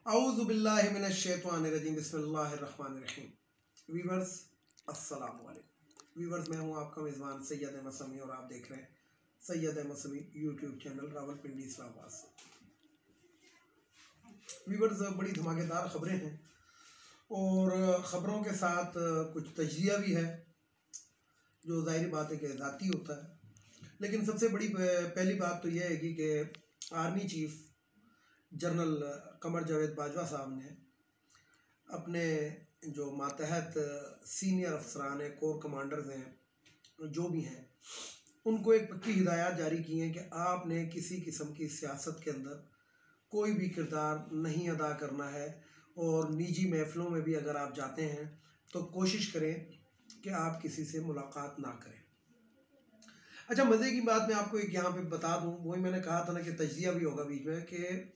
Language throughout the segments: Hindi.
औज़ु बिल्लाहि मिनश शैतानिर रजीम बिस्मिल्लाहिर रहमानिर रहीम। वीवर्स अस्सलाम वालेकुम। वीवर्स, मैं हूं आपका मेज़बान सैयद अहमद समी और आप देख रहे हैं सैयद अहमद समी यूट्यूब चैनल रावलपिंडी इस्लामाबाद से। वीवर्स, बड़ी धमाकेदार ख़बरें हैं और ख़बरों के साथ कुछ तजिया भी है जो ज़ाहिर बात है कि ज़ाती होता है। लेकिन सबसे बड़ी पहली बात तो यह है कि army chief general Qamar Javed Bajwa साहब ने अपने जो मातहत सीनियर अफसरान हैं, कोर कमांडर्स हैं, जो भी हैं, उनको एक पक्की हिदायत जारी की हैं कि आपने किसी किस्म की सियासत के अंदर कोई भी किरदार नहीं अदा करना है और निजी महफिलों में भी अगर आप जाते हैं तो कोशिश करें कि आप किसी से मुलाकात ना करें। अच्छा, मज़े की बात मैं आपको एक यहाँ पे बता दूँ, वही मैंने कहा था ना कि तजिया भी होगा बीच में, कि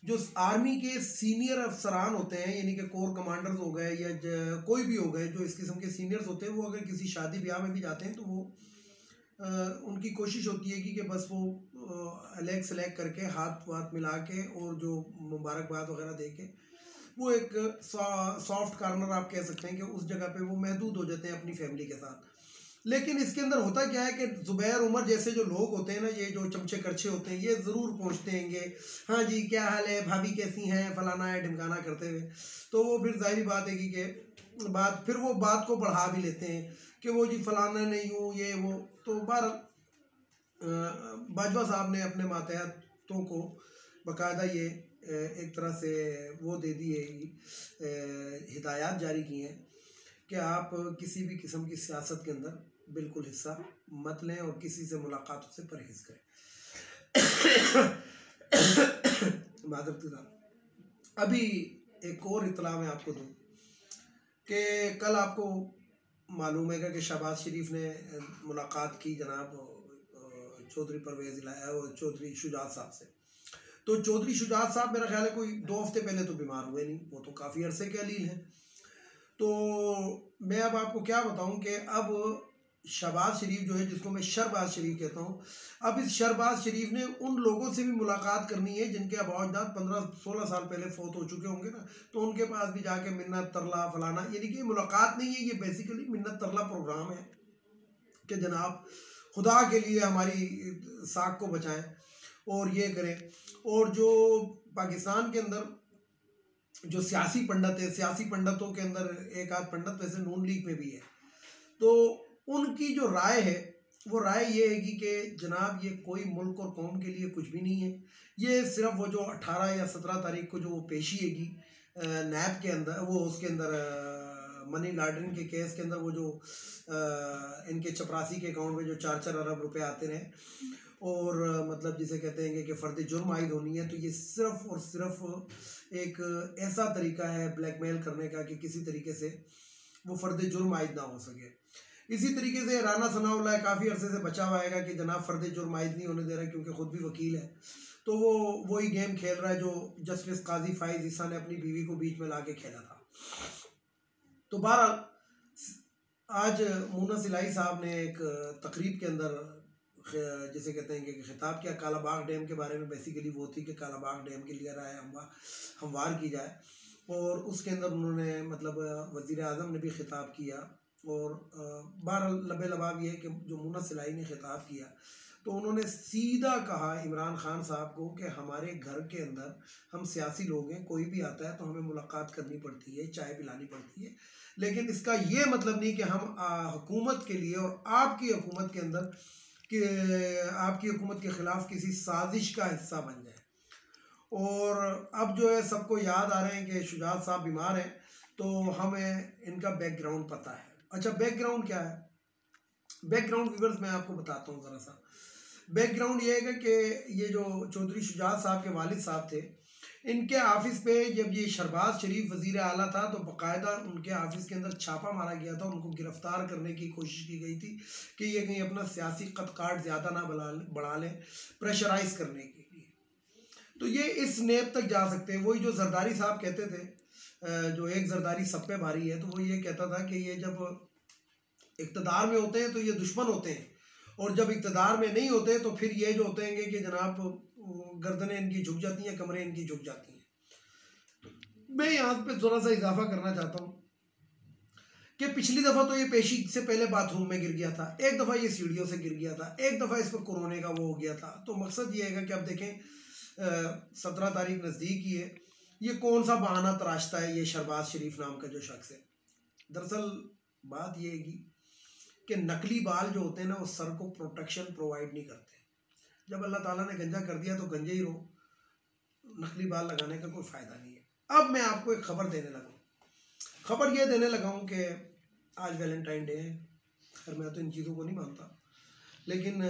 जो आर्मी के सीनियर अफसरान होते हैं, यानी कि कोर कमांडर्स हो गए या कोई भी हो गए, जो इस किस्म के सीनियर्स होते हैं, वो अगर किसी शादी ब्याह में भी जाते हैं तो वो उनकी कोशिश होती है कि बस वो अलग सेलेक्ट करके हाथ वाथ मिला के और जो मुबारकबाद वगैरह दे के वो एक सॉफ्ट कार्नर आप कह सकते हैं कि उस जगह पे वो महदूद हो जाते हैं अपनी फैमिली के साथ। लेकिन इसके अंदर होता क्या है कि ज़ुबैर उमर जैसे जो लोग होते हैं ना, ये जो चमचे करछे होते हैं, ये ज़रूर पहुँचते हैंगे, हाँ जी क्या हाल है, भाभी कैसी हैं, फलाना है ढिमकाना करते हुए। तो वो फिर जाहिर बात है कि वो बात को बढ़ा भी लेते हैं कि वो जी फलाना नहीं हूँ ये वो। तो बाजवा साहब ने अपने मातहतों को बाकायदा ये एक तरह से वो दे दी है, हिदायत जारी की हैं कि आप किसी भी किस्म की सियासत के अंदर बिल्कुल हिस्सा मत लें और किसी से मुलाकातों से परहेज़ करें। मादरत अभी एक और इत्तला मैं आपको दूं कि कल आपको मालूम है कि शहबाज शरीफ ने मुलाकात की जनाब चौधरी परवेज़ इलाही और चौधरी शुजात साहब से। तो चौधरी शुजात साहब मेरा ख्याल है कोई 2 हफ्ते पहले तो बीमार हुए नहीं, वो तो काफ़ी अरसे के अलील हैं। तो मैं अब आपको क्या बताऊं कि अब शहबाज शरीफ जो है, जिसको मैं शरबाज शरीफ कहता हूं, अब इस शरबाज शरीफ ने उन लोगों से भी मुलाकात करनी है जिनके अबाउजाद 15-16 साल पहले फौत हो चुके होंगे ना, तो उनके पास भी जाके मिन्नत तरला फलाना, यानी कि मुलाकात नहीं है, ये बेसिकली मिन्नत तरला प्रोग्राम है कि जनाब खुदा के लिए हमारी साख को बचाएं और ये करें। और जो पाकिस्तान के अंदर जो सियासी पंडित है, सियासी पंडितों के अंदर एक आध पंडित वैसे नून लीग में भी है, तो उनकी जो राय है वो राय ये है कि जनाब ये कोई मुल्क और कौम के लिए कुछ भी नहीं है। ये सिर्फ वो जो 18 या 17 तारीख को जो वो पेशी हैगी नैब के अंदर, वो उसके अंदर मनी लॉन्ड्रिंग के केस के अंदर, वो जो इनके चपरासी के अकाउंट में जो 4-4 अरब रुपए आते रहे और मतलब जिसे कहते हैं कि फ़र्द जुर्म आयद होनी है, तो ये सिर्फ और सिर्फ एक ऐसा तरीका है ब्लैकमेल करने का कि किसी तरीके से वो फ़र्द जुर्म आयद ना हो सके। इसी तरीके से राना सनाउल्लाह काफ़ी अरसे से बचा हुआ है कि जनाब फ़र्द जुर्म आयद नहीं होने दे रहा है, क्योंकि ख़ुद भी वकील है, तो वो वही गेम खेल रहा है जो जस्टिस काजी फाइज ईसा ने अपनी बीवी को बीच में ला के खेला था। तो बहरहाल आज मुन्ना सिलाई साहब ने एक तकरीब के अंदर जिसे कहते हैं कि खिताब किया कालाबाग डैम के बारे में। बेसिकली वो थी कि कालाबाग डैम के लिए राय हमवार की जाए, और उसके अंदर उन्होंने मतलब वज़ीर आज़म ने भी खिताब किया। और बहरहाल लबे लबाब ये है कि जो मुन्ना सिलाई ने खिताब किया तो उन्होंने सीधा कहा इमरान खान साहब को कि हमारे घर के अंदर हम सियासी लोग हैं, कोई भी आता है तो हमें मुलाकात करनी पड़ती है, चाय पिलानी पड़ती है, लेकिन इसका ये मतलब नहीं कि हम हुकूमत के लिए और आपकी हुकूमत के अंदर कि आपकी हुकूमत के ख़िलाफ़ किसी साजिश का हिस्सा बन जाए। और अब जो है सबको याद आ रहे हैं कि शुजात साहब बीमार हैं, तो हमें इनका बैकग्राउंड पता है। अच्छा, बैकग्राउंड क्या है? बैकग्राउंड व्यूअर्स मैं आपको बताता हूँ ज़रा सा। बैकग्राउंड ये है कि ये जो चौधरी शुजात साहब के वालिद साहब थे, इनके ऑफिस पे जब ये शहबाज शरीफ वज़ीर आला था तो बाकायदा उनके ऑफिस के अंदर छापा मारा गया था, उनको गिरफ़्तार करने की कोशिश की गई थी कि ये कहीं अपना सियासी कद काट ज़्यादा ना बढ़ा लें, प्रेशराइज करने के लिए। तो ये इस नेब तक जा सकते हैं। वही जो जरदारी साहब कहते थे, जो एक जरदारी सब पे भारी है, तो वो ये कहता था कि ये जब इक़्तिदार में होते हैं तो ये दुश्मन होते हैं, और जब इक़्तिदार में नहीं होते तो फिर ये जो होते हैं कि जनाब गर्दनें इनकी झुक जाती हैं, कमरें इनकी झुक जाती हैं। मैं यहाँ पे थोड़ा सा इजाफा करना चाहता हूँ कि पिछली दफ़ा तो ये पेशी से पहले बाथरूम में गिर गया था, एक दफ़ा ये सीढ़ियों से गिर गया था, एक दफ़ा इस पर कोरोना का वो हो गया था। तो मकसद ये है कि अब देखें 17 तारीख नज़दीक ही है, ये कौन सा बहाना तराशता है ये शहबाज शरीफ नाम का जो शख्स है। दरअसल बात ये है कि नकली बाल जो होते हैं ना वो सर को प्रोटेक्शन प्रोवाइड नहीं करते। जब अल्लाह ताला ने गंजा कर दिया तो गंजे ही रहो, नकली बाल लगाने का कोई फ़ायदा नहीं है। अब मैं आपको एक खबर देने लगा हूँ, खबर ये देने लगा हूँ कि आज वैलेंटाइन डे है। खैर मैं तो इन चीज़ों को नहीं मानता, लेकिन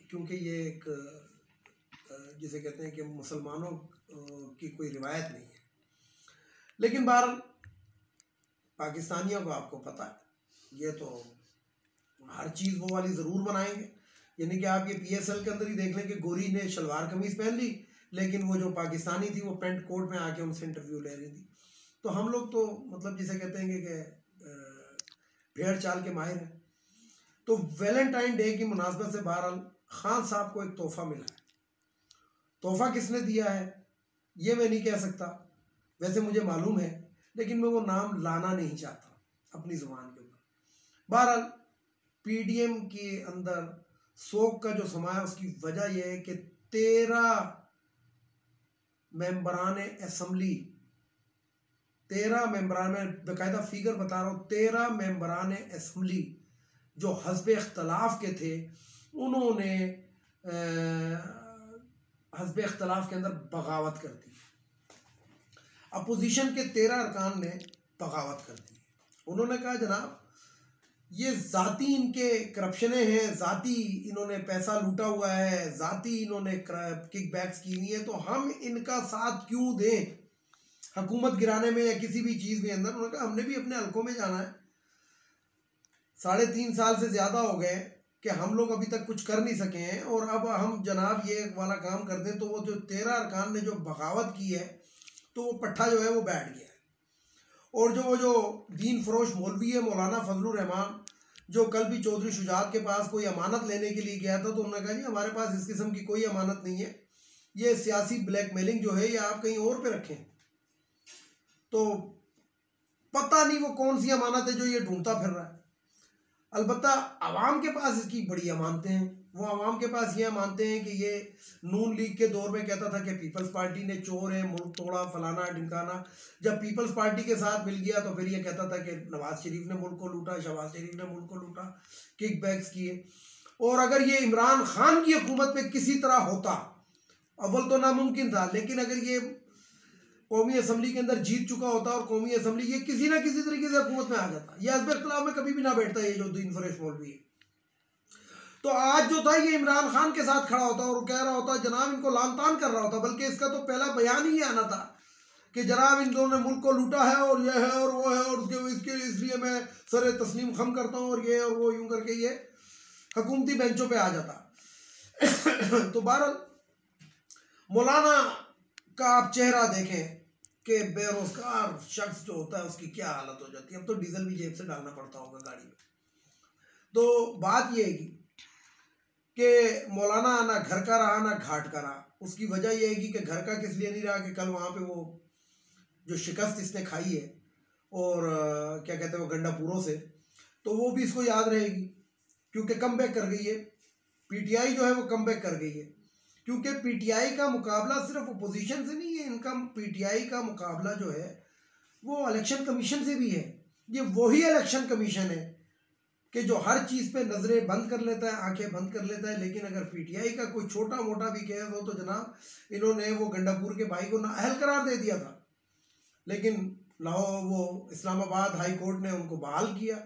क्योंकि ये एक जिसे कहते हैं कि मुसलमानों की कोई रिवायत नहीं है, लेकिन बहरहाल पाकिस्तानियों को आपको पता है ये तो हर चीज़ वो वाली ज़रूर बनाएंगे। यानी कि आप ये PSL के अंदर ही देख लें कि गोरी ने शलवार कमीज़ पहन ली, लेकिन वो जो पाकिस्तानी थी वो पेंट कोट में आके उनसे इंटरव्यू ले रही थी। तो हम लोग तो मतलब जिसे कहते हैं कि भेड़ चाल के माहिर हैं। तो वैलेंटाइन डे की मुनासबत से बहरहाल खान साहब को एक तोहफ़ा मिला है। तोहफ़ा किसने दिया है ये मैं नहीं कह सकता, वैसे मुझे मालूम है, लेकिन मैं वो नाम लाना नहीं चाहता अपनी ज़ुबान के ऊपर। बहरहाल PDM के अंदर सोग का जो समा है उसकी वजह यह है कि 13 मेंबरान असम्बली, 13 मेंबरान, में बाकायदा फिगर बता रहा हूँ, 13 मेंबरान असम्बली जो हस्ब इख्तलाफ के थे उन्होंने हस्ब इख्तलाफ के अंदर बगावत कर दी। अपोजिशन के 13 अरकान ने बगावत कर दी। उन्होंने कहा जनाब ये ज़ाती इनके करप्शनें हैं, ज़ाती इन्होंने पैसा लूटा हुआ है, ज़ाती इन्होंने किकबैक्स की हुई है, तो हम इनका साथ क्यों दें हुकूमत गिराने में या किसी भी चीज़ में अंदर। उन्होंने कहा हमने भी अपने हलकों में जाना है, 3.5 साल से ज़्यादा हो गए कि हम लोग अभी तक कुछ कर नहीं सके हैं, और अब हम जनाब ये वाला काम कर दें तो वो जो 13 अरकान ने जो बगावत की है तो वो पट्ठा जो है वो बैठ गया है। और जो दीन फरोश मौलवी है मौलाना फजलुर रहमान, जो कल भी चौधरी शुजात के पास कोई अमानत लेने के लिए गया था, तो उन्होंने कहा जी हमारे पास इस किस्म की कोई अमानत नहीं है, ये सियासी ब्लैकमेलिंग जो है ये आप कहीं और पे रखें। तो पता नहीं वो कौन सी अमानत है जो ये ढूंढता फिर रहा है। अलबत्ता अवाम के पास इसकी बड़ी अमानतें हैं। वो अवाम के पास ये अमानतें हैं कि ये नून लीग के दौर में कहता था कि पीपल्स पार्टी ने चोर है, मुल्क तोड़ा, फलाना ढिमकाना। जब पीपल्स पार्टी के साथ मिल गया तो फिर ये कहता था कि नवाज शरीफ ने मुल्क को लूटा, शहबाज शरीफ ने मुल्क को लूटा, किक बैक्स किए। और अगर ये इमरान खान की हुकूमत में किसी तरह होता, अव्वल तो नामुमकिन था, लेकिन अगर ये कौमी असम्बली के अंदर जीत चुका होता और कौमी असम्बली ये किसी ना किसी तरीके से हुकूमत में आ जाता, ये हस्ब इख्तिलाफ में कभी भी ना बैठता ये जो दीन फरोश मौलवी है। तो आज जो था ये इमरान खान के साथ खड़ा होता और कह रहा होता जनाब इनको लानतान कर रहा होता, बल्कि इसका तो पहला बयान ही आना था कि जनाब इन दोनों ने मुल्क को लूटा है और ये है और वो है और इसके इसलिए मैं सर तस्लीम खम करता हूँ और ये और वो, यूं करके ये हुकूमती बेंचों पे आ जाता। तो बहरहाल मौलाना का आप चेहरा देखें कि बेरोजगार शख्स जो होता है उसकी क्या हालत हो जाती है। अब तो डीजल भी जेब से डालना पड़ता होगा गाड़ी में। तो बात यह है कि मौलाना ना घर का रहा ना घाट का रहा। उसकी वजह यह है कि घर का किस लिए नहीं रहा कि कल वहाँ पे वो जो शिकस्त इसने खाई है और क्या कहते हैं वो गंडापुरों से, तो वो भी इसको याद रहेगी क्योंकि कम बैक कर गई है। PTI जो है वो कम बैक कर गई है, क्योंकि PTI का मुकाबला सिर्फ अपोजिशन से नहीं है, इनका PTI का मुकाबला जो है वो इलेक्शन कमीशन से भी है। ये वही इलेक्शन कमीशन है कि जो हर चीज़ पे नज़रें बंद कर लेता है, आंखें बंद कर लेता है, लेकिन अगर PTI का कोई छोटा मोटा भी केस हो तो जनाब इन्होंने वो गंडापुर के भाई को नाअहल करार दे दिया था, लेकिन लाहौर वो इस्लामाबाद हाई कोर्ट ने उनको बहाल किया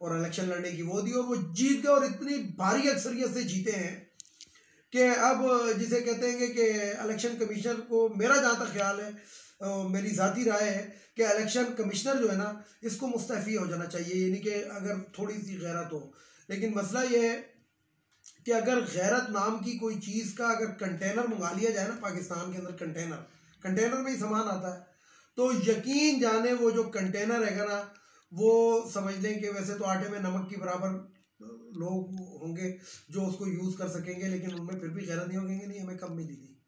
और इलेक्शन लड़ने की वो दी और वो जीत गए और इतनी भारी अक्सरियत से जीते हैं कि अब जिसे कहते हैं कि इलेक्शन कमीशनर को, मेरा जहाँ तक ख्याल है, मेरी ज़ाती राय है कि इलेक्शन कमिश्नर जो है ना इसको मुस्तफ़ी हो जाना चाहिए, यानी कि अगर थोड़ी सी गैरत हो। लेकिन मसला ये है कि अगर गैरत नाम की कोई चीज़ का अगर कंटेनर मंगा लिया जाए ना, पाकिस्तान के अंदर कंटेनर में ही सामान आता है, तो यकीन जाने वो जो कंटेनर है ना वो समझ लें कि वैसे तो आटे में नमक की बराबर लोग होंगे जो उसको यूज़ कर सकेंगे, लेकिन उनमें फिर भी गैरत नहीं होंगे, नहीं हमें कम मिली थी।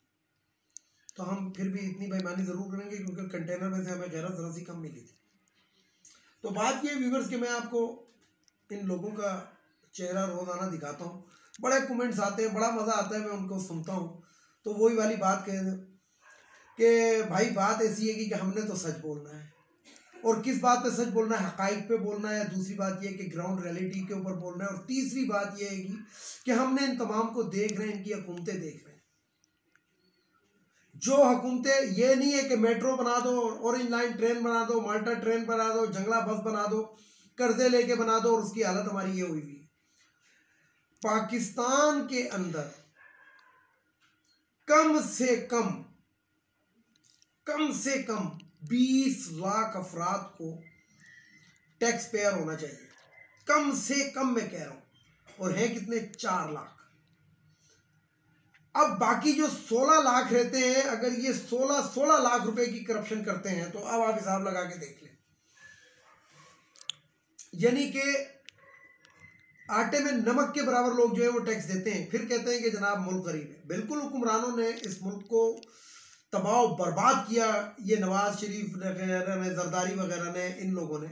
तो हम फिर भी इतनी बेईमानी ज़रूर करेंगे, क्योंकि कंटेनर में से हमें गैरत ज़रा सी कम मिली थी। तो बात ये व्यूवर्स कि मैं आपको इन लोगों का चेहरा रोज़ाना दिखाता हूँ, बड़े कमेंट्स आते हैं, बड़ा मज़ा आता है, मैं उनको सुनता हूँ। तो वही वाली बात कह कि भाई बात ऐसी है कि हमने तो सच बोलना है, और किस बात पे सच बोलना है, हक़ाइक़ पे बोलना है। दूसरी बात यह कि ग्राउंड रियलिटी के ऊपर बोलना है। और तीसरी बात यह है कि हमने इन तमाम को देख रहे हैं, इनकी हुकूमतें देख रहे हैं। जो हुकूमतें, ये नहीं है कि मेट्रो बना दो, ऑरेंज लाइन ट्रेन बना दो, माल्टा ट्रेन बना दो, जंगला बस बना दो, कर्जे लेके बना दो, और उसकी हालत हमारी ये हुई हुई। पाकिस्तान के अंदर कम से कम 20 लाख अफराद को टैक्स पेयर होना चाहिए, कम से कम मैं कह रहा हूं, और है कितने, 4 लाख। अब बाकी जो 16 लाख रहते हैं, अगर ये 16 लाख रुपए की करप्शन करते हैं, तो अब आप हिसाब लगा के देख लें। यानी कि आटे में नमक के बराबर लोग जो है वो टैक्स देते हैं, फिर कहते हैं कि जनाब मुल्क गरीब है। बिल्कुल हुक्मरानों ने इस मुल्क को तबाह बर्बाद किया, ये नवाज शरीफ ने, जरदारी वगैरह ने, इन लोगों ने,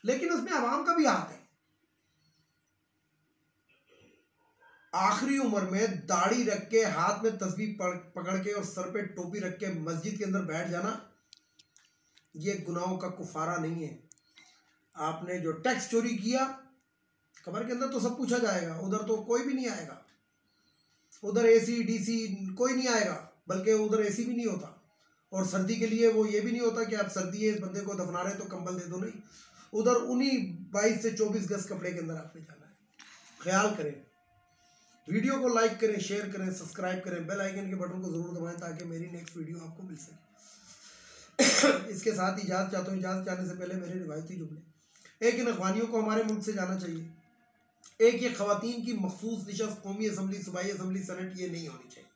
लेकिन उसमें आवाम का भी हाथ है। आखिरी उम्र में दाढ़ी रख के, हाथ में तस्बीह पकड़ के और सर पे टोपी रख के मस्जिद के अंदर बैठ जाना, ये गुनाहों का कुफारा नहीं है। आपने जो टैक्स चोरी किया, कब्र के अंदर तो सब पूछा जाएगा, उधर तो कोई भी नहीं आएगा, उधर एसी डीसी कोई नहीं आएगा, बल्कि उधर एसी भी नहीं होता, और सर्दी के लिए वो ये भी नहीं होता कि आप सर्दी है इस बंदे को दफना रहे तो कंबल दे दो, नहीं, उधर उन्हीं 22 से 24 गज कपड़े के अंदर आपने जाना है। ख्याल करें, वीडियो को लाइक करें, शेयर करें, सब्सक्राइब करें, बेल आइकन के बटन को ज़रूर दबाएं ताकि मेरी नेक्स्ट वीडियो आपको मिल सके। इसके साथ ही इजाज़त चाहता हूँ। इजाज़त चाहने से पहले मेरे रिवायती जुमले, एक इन अफगानियों को हमारे मुल्क से जाना चाहिए, एक ये ख़वातीन की मखसूस निशस्त कौमी असम्बली, सूबाई असम्बली, सेनेट, ये नहीं होनी चाहिए।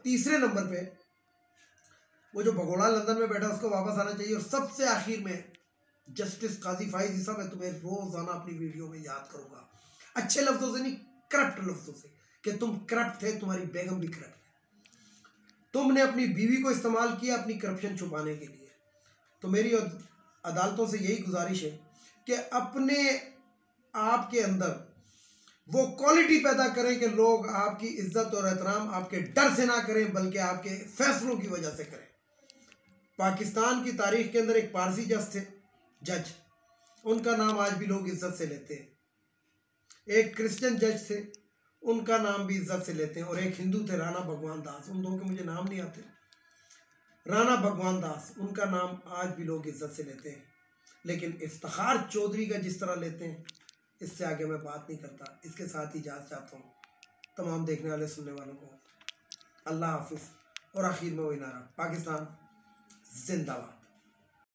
तीसरे नंबर पे वो जो भगोड़ा लंदन में बैठा उसको वापस आना चाहिए। और सबसे आखिर में जस्टिस काजी फाइज ईसा, मैं तुम्हें रोज़ाना अपनी वीडियो में याद करूँगा, अच्छे लफ्ज़ों से नहीं, करप्ट लफ्ज़ों से, कि तुम करप्ट थे, तुम्हारी बेगम भी करप्ट है, तुमने अपनी बीवी को इस्तेमाल किया अपनी करप्शन छुपाने के लिए। तो मेरी अदालतों से यही गुजारिश है कि अपने आप के अंदर वो क्वालिटी पैदा करें कि लोग आपकी इज्जत और एहतराम आपके डर से ना करें, बल्कि आपके फैसलों की वजह से करें। पाकिस्तान की तारीख के अंदर एक पारसी जज, उनका नाम आज भी लोग इज्जत से लेते हैं। एक क्रिश्चियन जज थे, उनका नाम भी इज्जत से लेते हैं। और एक हिंदू थे, राणा भगवान दास, उन दो के मुझे नाम नहीं आते, राणा भगवान दास, उनका नाम आज भी लोग इज्जत से लेते हैं। लेकिन इफ्तिखार चौधरी का जिस तरह लेते हैं, इससे आगे मैं बात नहीं करता। इसके साथ ही इजाज़त चाहता हूँ तमाम देखने वाले सुनने वालों को। अल्लाह हाफिज़। और आखिर में वही नारा, पाकिस्तान जिंदाबाद।